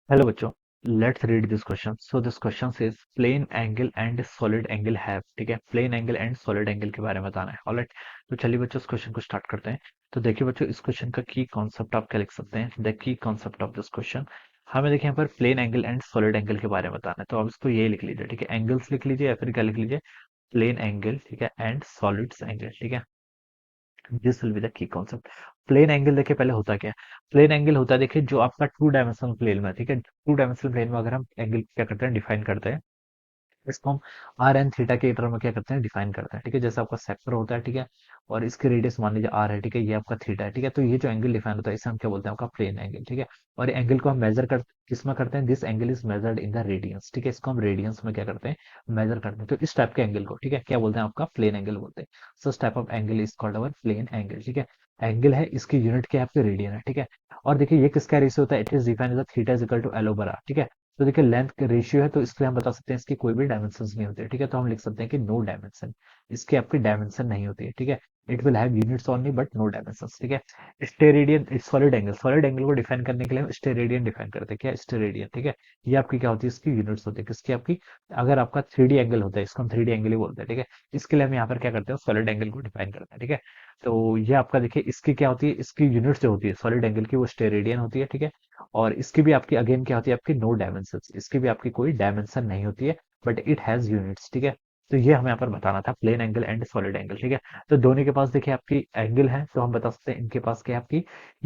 Hello बच्चों, let's read this question. So this question says plane angle and solid angle have. ठीक है, plane angle and solid angle के बारे में बताना है. ऑलराइट, तो चलिए बच्चों इस क्वेश्चन को स्टार्ट करते हैं. तो देखिए बच्चों, इस क्वेश्चन का की कॉन्सेप्ट आप क्या लिख सकते हैं. The key concept of this question, हमें देखिए यहाँ पर plane angle and solid angle के बारे में बताना है. तो आप इसको ये लिख लीजिए. ठीक है, एंगल्स लिख लीजिए या फिर क्या लिख लीजिए, प्लेन एंगल. ठीक है, एंड सॉलिड्स एंगल. ठीक है, this will be the key concept. Plane angle देखिए पहले होता क्या है. प्लेन एंगल होता है देखिए जो आपका टू डायमेंशनल प्लेन में है. ठीक है, टू डायमेंशनल प्लेन में अगर हम एंगल क्या करते हैं, डिफाइन करते हैं, इसको हम आर एन थीटा के टर्म में क्या करते हैं, डिफाइन करते हैं. ठीक है, जैसे आपका सेक्टर होता है. ठीक है, और इसकी रेडियस मान लीजिए आर है. ठीक है, ये आपका थीटा है. ठीक है, तो ये जो एंगल डिफाइन होता है इसे हम क्या बोलते हैं, आपका प्लेन एंगल. ठीक है, और एंगल को हम मेजर कर किसमें करते हैं, this angle is measured in the radians. ठीक है, इसको हम रेडियंस में क्या करते हैं, मेजर करते हैं. तो इस टाइप के एंगल को ठीक है क्या बोलते हैं, आपका प्लेन एंगल बोलते हैं. Such type of angle is called our plane angle. ठीक है, एंगल है, इसकी यूनिट क्या है, आपके रेडियन है. ठीक है, और देखिए ये किसका रेशियो होता है, it is defined as theta is equal to l over r. ठीक है, तो देखिए लेंथ का रेशियो है, तो इसलिए हम बता सकते हैं इसकी कोई भी डायमेंशन नहीं होती है. ठीक है, तो हम लिख सकते हैं कि नो डायमेंशन, इसकी आपकी डायमेंशन नहीं होती है. ठीक है, it will have units only but no dimension. ठीक है, steradian solid angle, solid angle को डिफाइन करने के लिए हम स्टेरेडियन डिफाइन करते हैं. क्या स्टेरेडियन. ठीक है, ये आपकी क्या होती है, इसकी यूनिट्स होती है किसकी, आपकी. अगर आपका थ्री डी एंगल होता है, इसको हम थ्री डी एंगल ही बोलते हैं. ठीक है, इसके लिए हम यहाँ पर क्या करते हैं, सॉलिड एंगल को डिफाइन करते हैं. ठीक है, तो ये आपका देखिए इसकी क्या होती है, इसकी यूनिट जो होती है सॉलिड एंगल की, वो स्टेरेडियन होती है. ठीक है, और इसकी भी आपकी अगेन क्या होती है, आपकी नो डायमेंशन, इसकी भी आपकी कोई डायमेंशन नहीं होती है, बट इट हैज यूनिट्स. ठीक है, तो ये हमें यहाँ पर बताना था, plane angle and solid angle. ठीक है, तो दोनों के पास देखिए आपकी एंगल है, तो हम बता सकते हैं इनके पास क्या है, आपकी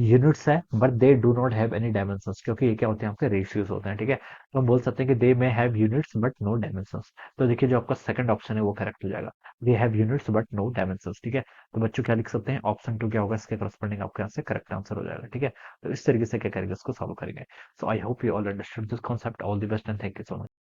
यूनिट्स है, but they do not have any dimension, क्योंकि ये क्या होते हैं, आपके रेशियोज होते हैं. ठीक है, तो हम बोल सकते हैं कि they may have units but no dimension. तो देखिए जो आपका सेकंड ऑप्शन है वो करेक्ट हो जाएगा, they have units but no dimension. ठीक है, तो बच्चों क्या लिख सकते हैं, ऑप्शन टू क्या होगा, इसके करस्पॉन्डिंग आपके यहाँ से करेक्ट आंसर हो जाएगा. ठीक है, तो इस तरीके से क्या करेंगे, इसको सॉल्व करेंगे. So I hope you all understood this concept. All the best and thank you so much.